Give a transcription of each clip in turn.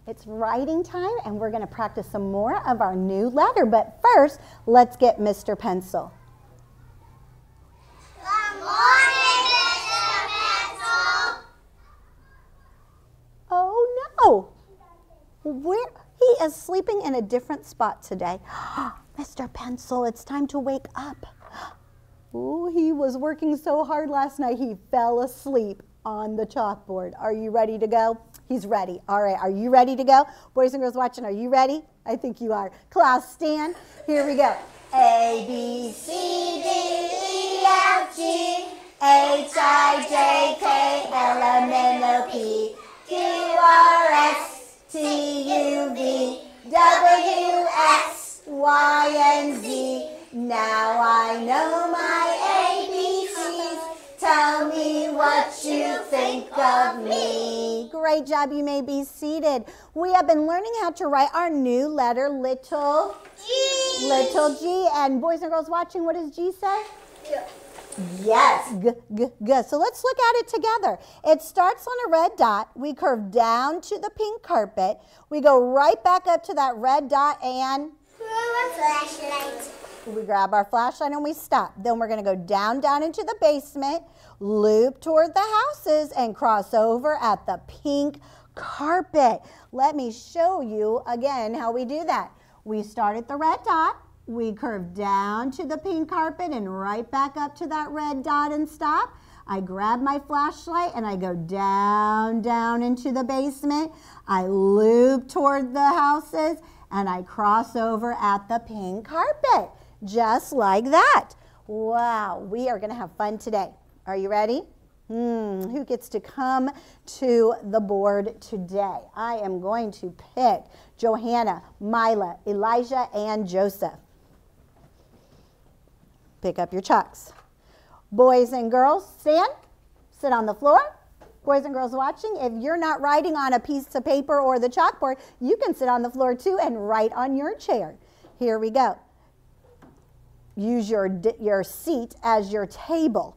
It's writing time, and we're going to practice some more of our new letter. But first, let's get Mr. Pencil. Good morning, Mr. Pencil. Oh, no. He is sleeping in a different spot today. Mr. Pencil, it's time to wake up. Oh, he was working so hard last night, he fell asleep on the chalkboard. Are you ready to go? He's ready. All right, are you ready to go? Boys and girls watching, are you ready? I think you are. Class, stand. Here we go. A, B, C, D, E, F, G, H, I, J, K, L, M, N, O, P, Q, R, S, T, U, V, W, X, Y, and Z. Now I know my ABCs. Tell me what you think of me. Great job. You may be seated. We have been learning how to write our new letter, little G. Little G. And boys and girls watching, what does G say? G. Yes, G, G, G. So let's look at it together. It starts on a red dot. We curve down to the pink carpet. We go right back up to that red dot and Grab a flashlight. we grab our flashlight and we stop. Then we're going to go down into the basement, loop toward the houses, and cross over at the pink carpet. Let me show you again how we do that. We start at the red dot. We curve down to the pink carpet and right back up to that red dot and stop. I grab my flashlight and I go down into the basement. I loop toward the houses and I cross over at the pink carpet. Just like that. Wow, we are going to have fun today. Are you ready? Who gets to come to the board today? I am going to pick Johanna, Mila, Elijah, and Joseph. Pick up your chalks. Boys and girls, stand. Sit on the floor. Boys and girls watching, if you're not writing on a piece of paper or the chalkboard, you can sit on the floor too and write on your chair. Here we go. Use your seat as your table.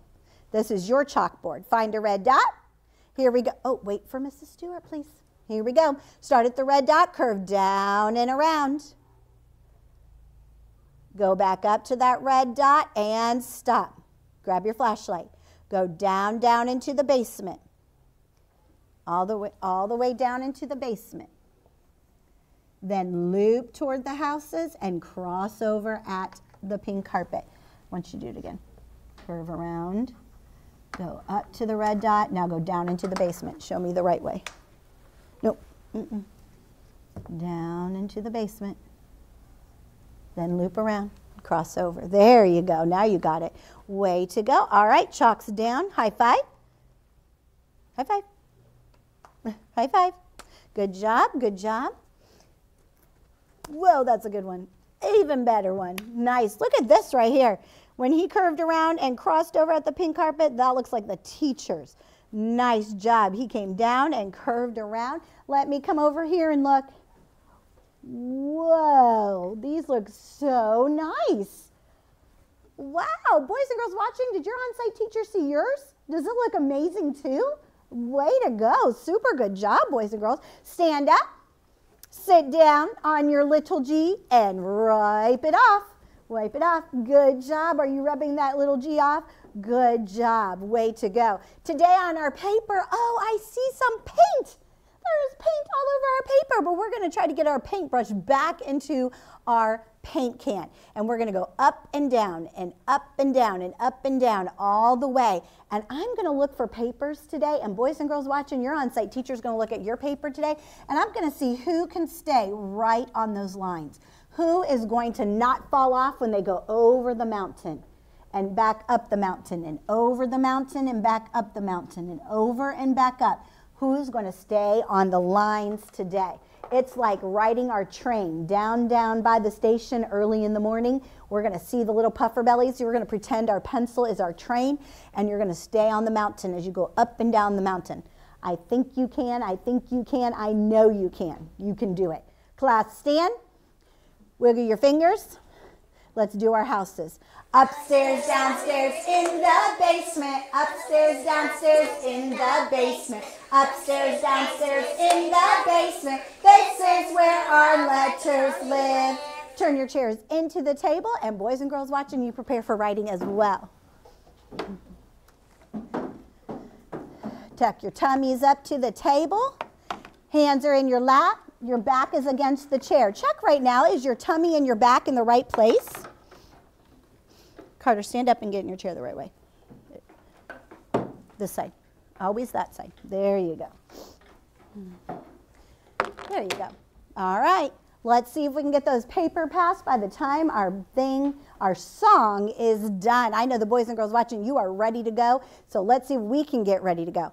This is your chalkboard. Find a red dot. Here we go. Oh, wait for Mrs. Stewart, please. Here we go. Start at the red dot, curve down and around. Go back up to that red dot and stop. Grab your flashlight. Go down into the basement. All the way down into the basement. Then loop toward the houses and cross over at the pink carpet. Once you do it again. Curve around. Go up to the red dot. Now go down into the basement. Show me the right way. Nope. Down into the basement. Then loop around. Cross over. There you go. Now you got it. Way to go. All right. Chalks down. High five. High five. High five. Good job. Good job. Whoa, that's a good one. Even better one. Nice. Look at this right here. When he curved around and crossed over at the pink carpet, that looks like the teacher's. Nice job. He came down and curved around. Let me come over here and look. Whoa, these look so nice. Wow, boys and girls watching, did your on-site teacher see yours? Does it look amazing too? Way to go. Super good job, boys and girls. Stand up. Sit down on your little G and wipe it off. Wipe it off. Good job. Are you rubbing that little G off? Good job. Way to go. Today on our paper, oh, I see some paint. There's paint all over our paper, but we're going to try to get our paintbrush back into our paint can. And we're going to go up and down and up and down and up and down all the way. And I'm going to look for papers today. And boys and girls watching, your on-site teacher's going to look at your paper today. And I'm going to see who can stay right on those lines. Who is going to not fall off when they go over the mountain and back up the mountain and over the mountain and back up the mountain and over and back up. Who's going to stay on the lines today? It's like riding our train down by the station early in the morning. We're going to see the little puffer bellies. We're going to pretend our pencil is our train, and you're going to stay on the mountain as you go up and down the mountain. I think you can. I think you can. I know you can. You can do it. Class, stand. Wiggle your fingers. Let's do our houses. Upstairs, downstairs, in the basement. Upstairs, downstairs, in the basement. Upstairs, downstairs, in the basement. This is where our letters live. Turn your chairs into the table, and boys and girls watching, you prepare for writing as well. Tuck your tummies up to the table. Hands are in your lap. Your back is against the chair. Check right now, is your tummy and your back in the right place? Carter, stand up and get in your chair the right way. This side. Always that side. There you go. There you go. All right. Let's see if we can get those paper passed by the time our song is done. I know the boys and girls watching, you are ready to go. So let's see if we can get ready to go.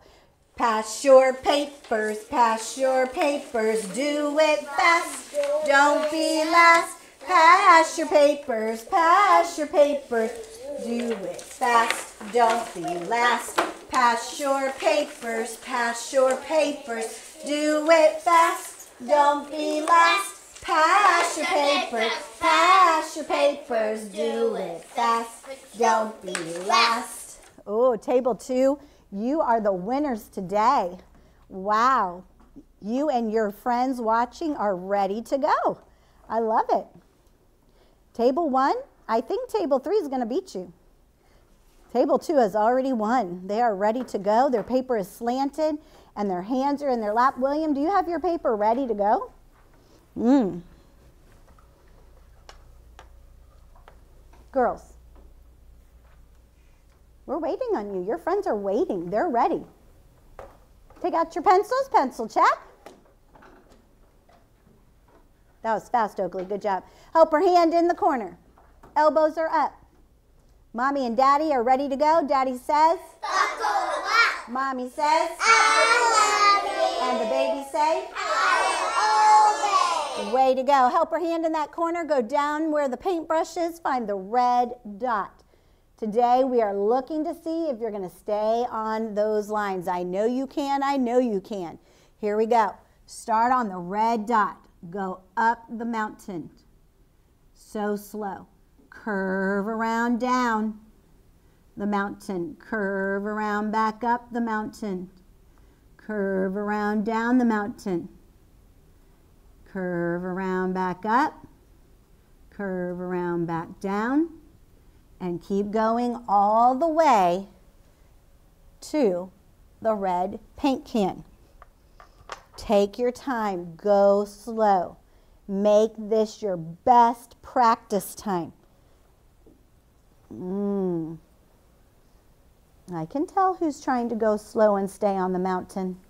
Pass your papers, pass your papers, do it fast, don't be last. Pass your papers, do it fast, don't be last. Pass your papers, do it fast, don't be last. Pass your papers, do it fast, don't be last. Oh, table 2. You are the winners today. Wow. You and your friends watching are ready to go. I love it. Table 1, I think table 3 is going to beat you. Table 2 has already won. They are ready to go. Their paper is slanted and their hands are in their lap. William, do you have your paper ready to go? Girls. We're waiting on you. Your friends are waiting. They're ready. Take out your pencils. Pencil check. That was fast, Oakley. Good job. Helper hand in the corner. Elbows are up. Mommy and Daddy are ready to go. Daddy says, buckle up. Mommy says, I love you. And the baby say, I obey. Way to go. Helper hand in that corner. Go down where the paintbrush is. Find the red dot. Today we are looking to see if you're going to stay on those lines. I know you can. I know you can. Here we go. Start on the red dot. Go up the mountain. So slow. Curve around down the mountain. Curve around back up the mountain. Curve around down the mountain. Curve around back up. Curve around back down. And keep going all the way to the red paint can. Take your time. Go slow. Make this your best practice time. I can tell who's trying to go slow and stay on the mountain.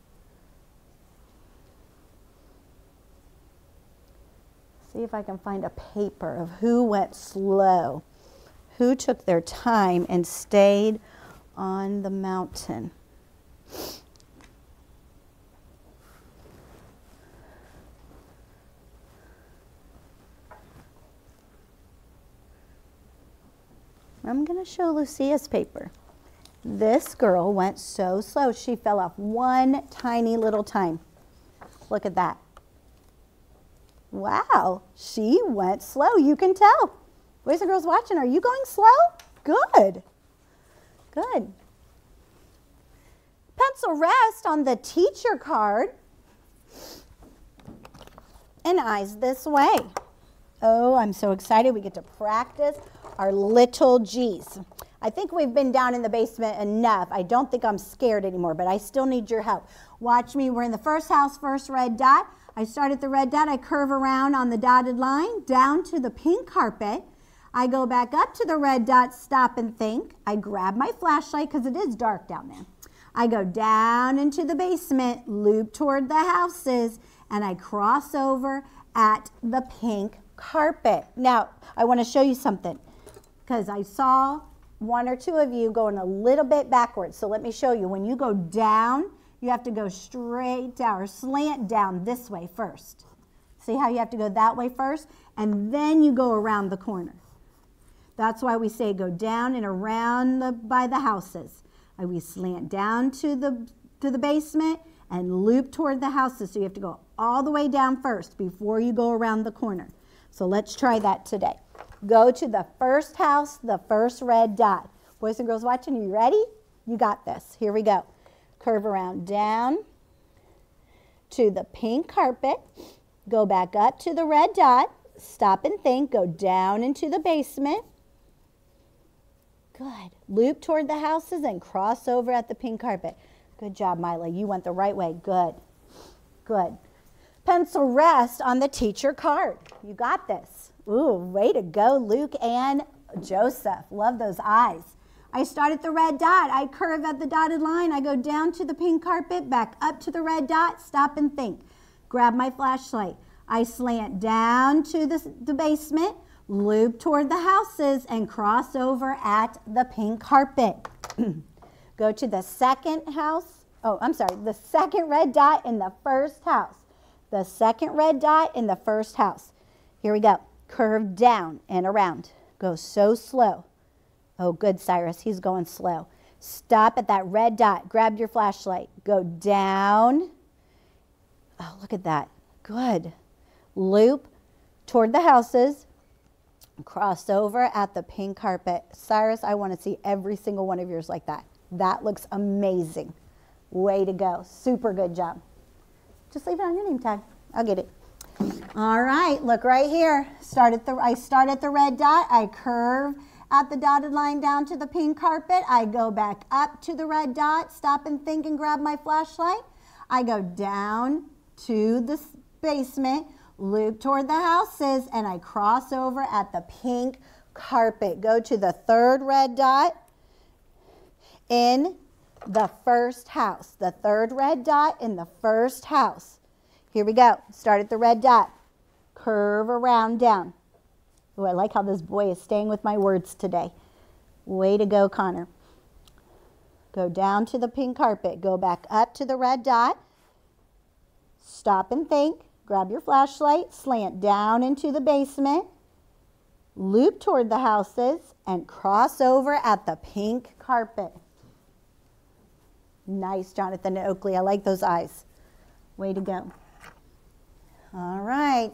See if I can find a paper of who went slow. Who took their time and stayed on the mountain? I'm going to show Lucia's paper. This girl went so slow. She fell off one tiny little time. Look at that. Wow, she went slow. You can tell. Boys and girls watching, are you going slow? Good. Good. Pencil rest on the teacher card. And eyes this way. Oh, I'm so excited. We get to practice our little G's. I think we've been down in the basement enough. I don't think I'm scared anymore, but I still need your help. Watch me. We're in the first house, first red dot. I start at the red dot. I curve around on the dotted line down to the pink carpet. I go back up to the red dot, stop and think. I grab my flashlight because it is dark down there. I go down into the basement, loop toward the houses, and I cross over at the pink carpet. Now, I want to show you something because I saw one or two of you going a little bit backwards. So let me show you. When you go down, you have to go straight down or slant down this way first. See how you have to go that way first? And then you go around the corner. That's why we say go down and around by the houses. We slant down to the basement and loop toward the houses. So you have to go all the way down first before you go around the corner. So let's try that today. Go to the first house, the first red dot. Boys and girls watching, you ready? You got this. Here we go. Curve around down to the pink carpet. Go back up to the red dot. Stop and think. Go down into the basement. Good. Loop toward the houses and cross over at the pink carpet. Good job, Mila. You went the right way. Good. Good. Pencil rest on the teacher card. You got this. Ooh, way to go, Luke and Joseph. Love those eyes. I start at the red dot. I curve at the dotted line. I go down to the pink carpet, back up to the red dot, stop and think. Grab my flashlight. I slant down to the basement, loop toward the houses, and cross over at the pink carpet. Go to the second house. Oh, I'm sorry, the second red dot in the first house. The second red dot in the first house. Here we go. Curve down and around. Go so slow. Oh, good, Cyrus. He's going slow. Stop at that red dot. Grab your flashlight. Go down. Oh, look at that. Good. Loop toward the houses. Cross over at the pink carpet. Cyrus, I want to see every single one of yours like that. That looks amazing. Way to go. Super good job. Just leave it on your name tag. I'll get it. All right, look right here. I start at the red dot. I curve at the dotted line down to the pink carpet. I go back up to the red dot, stop and think and grab my flashlight. I go down to the basement, loop toward the houses, and I cross over at the pink carpet. Go to the third red dot in the first house. The third red dot in the first house. Here we go. Start at the red dot. Curve around down. Oh, I like how this boy is staying with my words today. Way to go, Connor. Go down to the pink carpet. Go back up to the red dot. Stop and think. Grab your flashlight. Slant down into the basement. Loop toward the houses and cross over at the pink carpet. Nice, Jonathan and Oakley. I like those eyes. Way to go. All right.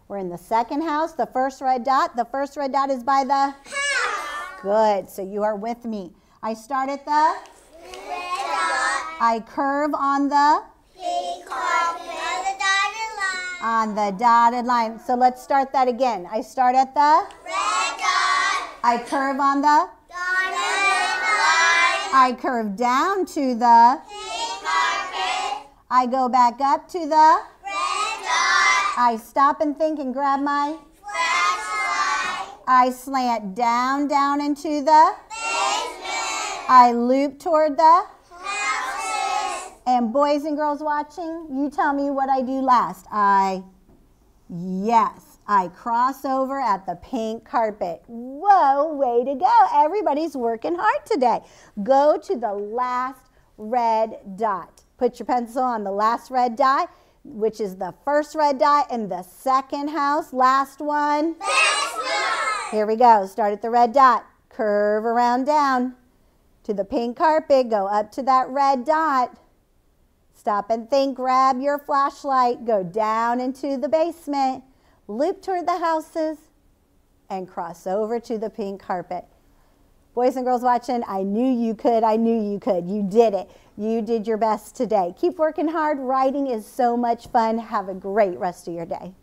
We're in the second house, the first red dot. The first red dot is by the house. Good. So you are with me. I start at the red dot. I curve on the pink carpet. On the dotted line. So let's start that again. I start at the red dot. I curve on the dotted line. I curve down to the pink carpet. I go back up to the red dot. I stop and think and grab my flashlight. I slant down into the basement. I loop toward the houses. And boys and girls watching, you tell me what I do last. I cross over at the pink carpet. Whoa, way to go. Everybody's working hard today. Go to the last red dot. Put your pencil on the last red dot, which is the first red dot in the second house. Last one. Here we go. Start at the red dot. Curve around down to the pink carpet. Go up to that red dot. Stop and think. Grab your flashlight. Go down into the basement. Loop toward the houses and cross over to the pink carpet. Boys and girls watching, I knew you could. I knew you could. You did it. You did your best today. Keep working hard. Writing is so much fun. Have a great rest of your day.